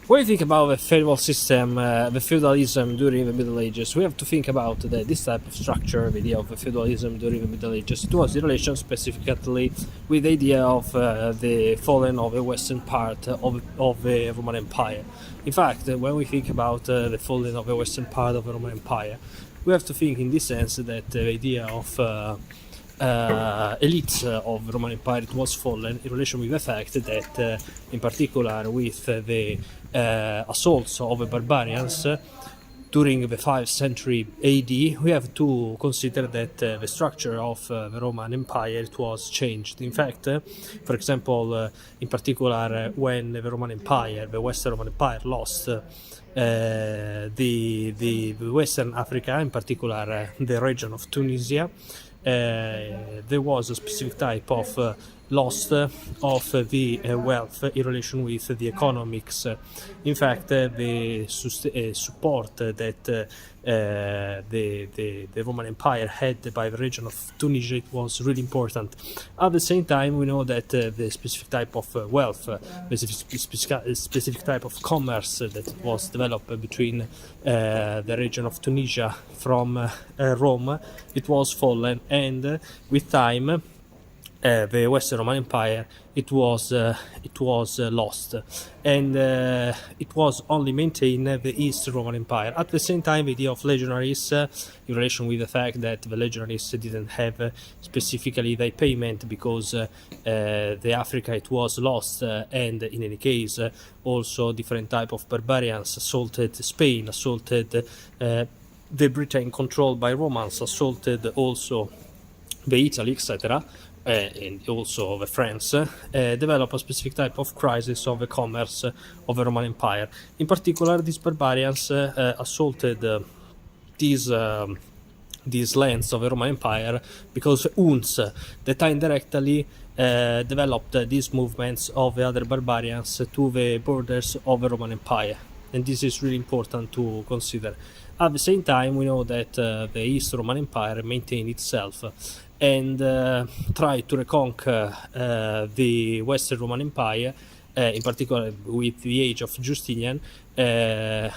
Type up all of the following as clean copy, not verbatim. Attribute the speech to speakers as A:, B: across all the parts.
A: When you think about the feudal system, the feudalism during the Middle Ages, we have to think about this type of structure, the idea of the feudalism during the Middle Ages. It was in relation specifically with the idea of the falling of the western part of the Roman Empire. In fact, when we think about the falling of the western part of the Roman Empire, we have to think in this sense that the idea of elites of the Roman Empire it was fallen in relation with the fact that in particular with the assaults of the barbarians during the 5th century AD, we have to consider that the structure of the Roman Empire it was changed. In fact, for example, in particular when the Roman Empire, the Western Roman Empire lost the Western Africa, in particular the region of Tunisia, there was a specific type of loss of the wealth in relation with the economics. In fact, the support that the Roman Empire had by the region of Tunisia it was really important. At the same time, we know that the specific type of wealth, the specific type of commerce that was developed between the region of Tunisia from Rome, it was fallen, and with time the Western Roman Empire it was lost, and it was only maintained the East Roman Empire. At the same time, the idea of legionaries in relation with the fact that the legionaries didn't have specifically their payment because the Africa it was lost, and in any case also different type of barbarians assaulted Spain, assaulted the Britain controlled by Romans, assaulted also the Italy, etc., and also the France, develop a specific type of crisis of the commerce of the Roman Empire. In particular, these barbarians assaulted these lands of the Roman Empire because Huns, that indirectly developed these movements of the other barbarians to the borders of the Roman Empire. And this is really important to consider. At the same time, we know that the East Roman Empire maintained itself and tried to reconquer the Western Roman Empire, in particular with the age of Justinian, and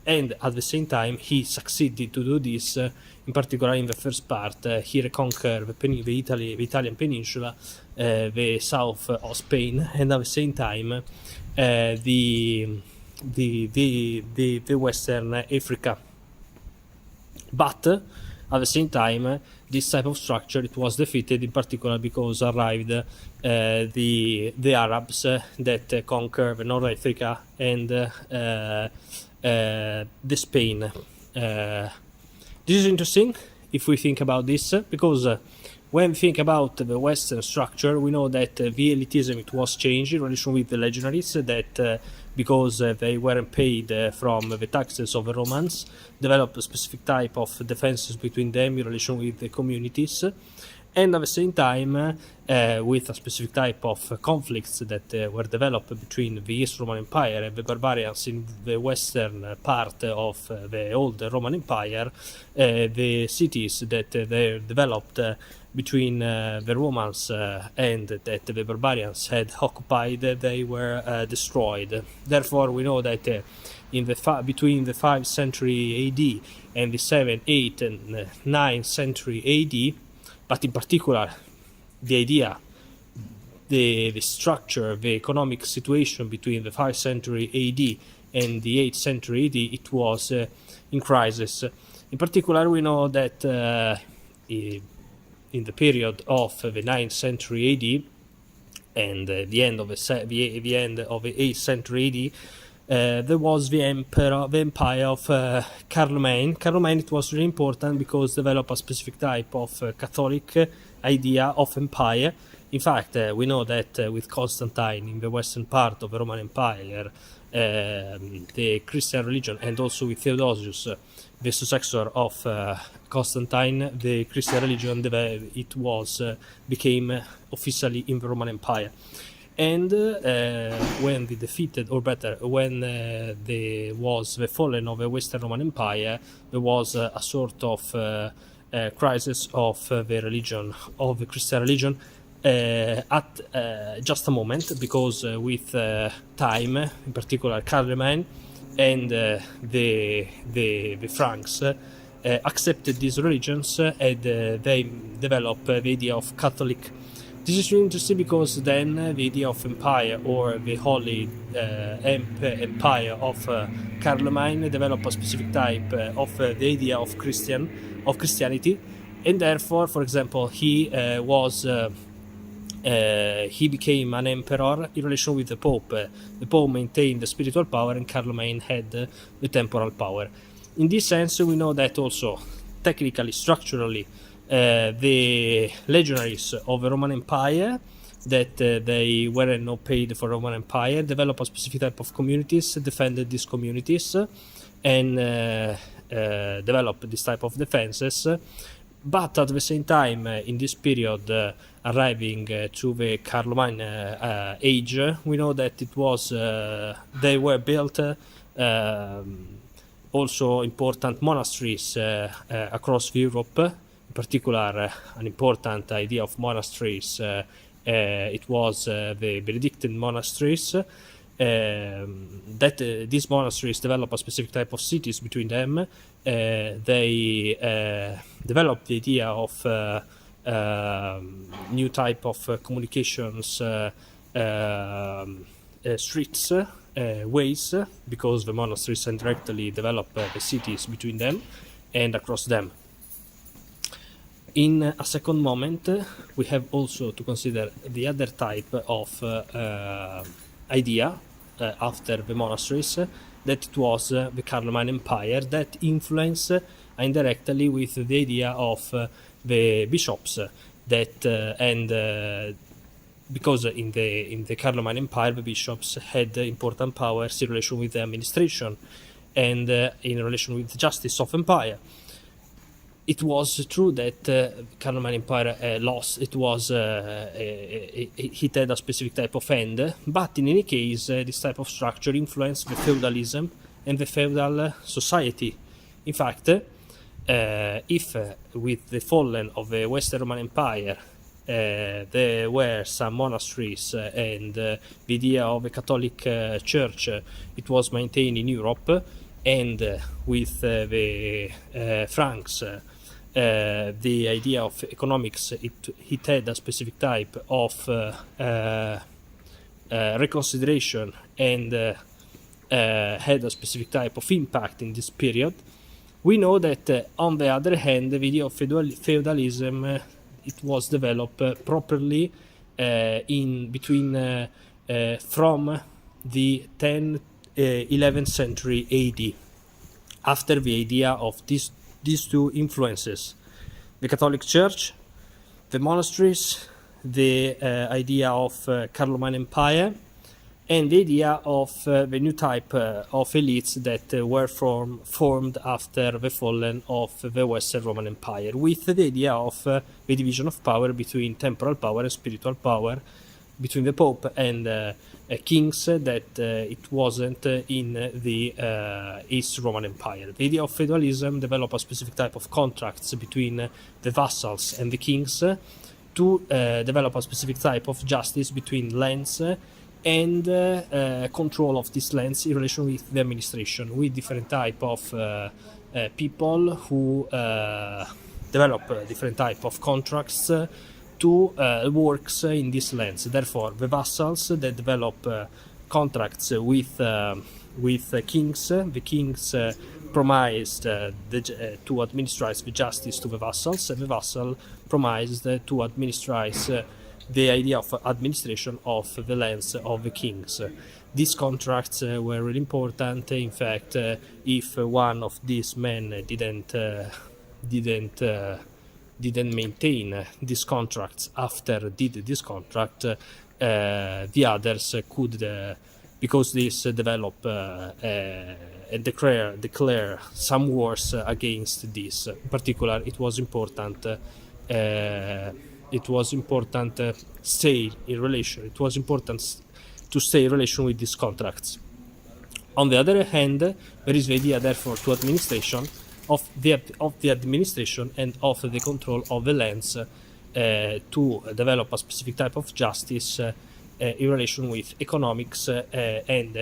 A: at the same time he succeeded to do this, in particular in the first part. He reconquered the Italian peninsula, the south of Spain, and at the same time the Western Africa. But at the same time, this type of structure it was defeated, in particular because arrived the Arabs that conquered North Africa and the Spain. This is interesting if we think about this, because when we think about the Western structure, we know that the elitism it was changed in relation with the legionaries, that because they weren't paid from the taxes of the Romans, developed a specific type of defenses between them in relation with the communities, and at the same time with a specific type of conflicts that were developed between the East Roman Empire and the barbarians in the western part of the old Roman Empire. The cities that they developed between the Romans and that the barbarians had occupied, they were destroyed. Therefore, we know that in the between the 5th century AD and the 7th, 8th, and 9th century AD, but in particular the idea, the structure, the economic situation between the 5th century AD and the 8th century AD, it was in crisis. In particular, we know that in the period of the 9th century AD and the end of the 8th century AD, there was the empire of Carloman. Carloman it was really important because developed a specific type of Catholic idea of empire. In fact, we know that with Constantine in the western part of the Roman Empire, the Christian religion, and also with Theodosius, the successor of Constantine, the Christian religion became officially in the Roman Empire. And when they defeated, or better, when there was the fallen of the Western Roman Empire, there was a sort of crisis of the religion, of the Christian religion, at just a moment, because with time, in particular Carloman and the Franks accepted these religions, and they developed the idea of Catholic. This is really interesting because then the idea of empire, or the Holy Empire of Carloman, developed a specific type of the idea of Christianity, and therefore, for example, he became an emperor in relation with the Pope. The Pope maintained the spiritual power, and Carloman had the temporal power. In this sense, we know that also, technically, structurally, the legionaries of the Roman Empire, that they weren't not paid for Roman Empire, developed a specific type of communities, defended these communities, and developed this type of defenses. But at the same time, in this period, arriving to the Carloman age, we know that it was they were built also important monasteries across Europe. In particular, an important idea of monasteries, it was the Benedictine monasteries. That these monasteries develop a specific type of cities between them. They developed the idea of new type of communications, streets, ways, because the monasteries indirectly develop the cities between them and across them. In a second moment, we have also to consider the other type of idea after the monasteries, that it was the Carloman Empire that influenced indirectly with the idea of the bishops, that and because in the Carloman Empire the bishops had important powers in relation with the administration and in relation with the justice of empire. It was true that Carloman Empire lost. It was it had a specific type of end, but in any case, this type of structure influenced the feudalism and the feudal society. In fact, if with the fallen of the Western Roman Empire, there were some monasteries and the idea of a Catholic Church, it was maintained in Europe, and with the Franks, the idea of economics, it had a specific type of reconsideration and had a specific type of impact in this period. We know that on the other hand, the idea of feudalism, it was developed properly in between from the 11th century AD, after the idea of these two influences: the Catholic Church, the monasteries, the idea of Carloman Empire, and the idea of the new type of elites that were formed after the fallen of the Western Roman Empire, with the idea of the division of power between temporal power and spiritual power, between the Pope and kings, that it wasn't in the East Roman Empire. The idea of feudalism developed a specific type of contracts between the vassals and the kings to develop a specific type of justice between lands and control of these lands in relation with the administration, with different type of people who develop different type of contracts to works in these lands. Therefore, the vassals that develop contracts with kings, the kings promised to administer the justice to the vassals, and the vassal promised to administer the idea of administration of the lands of the kings. These contracts were really important. In fact, if one of these men didn't maintain these contracts after did this contract, the others could, because this develop and declare some wars against this. In particular, it was important. It was important stay in relation. It was important to stay in relation with these contracts. On the other hand, there is the idea, therefore, to administration of the administration and of the control of the lands to develop a specific type of justice in relation with economics and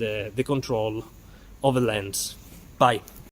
A: the control of the lands. Bye.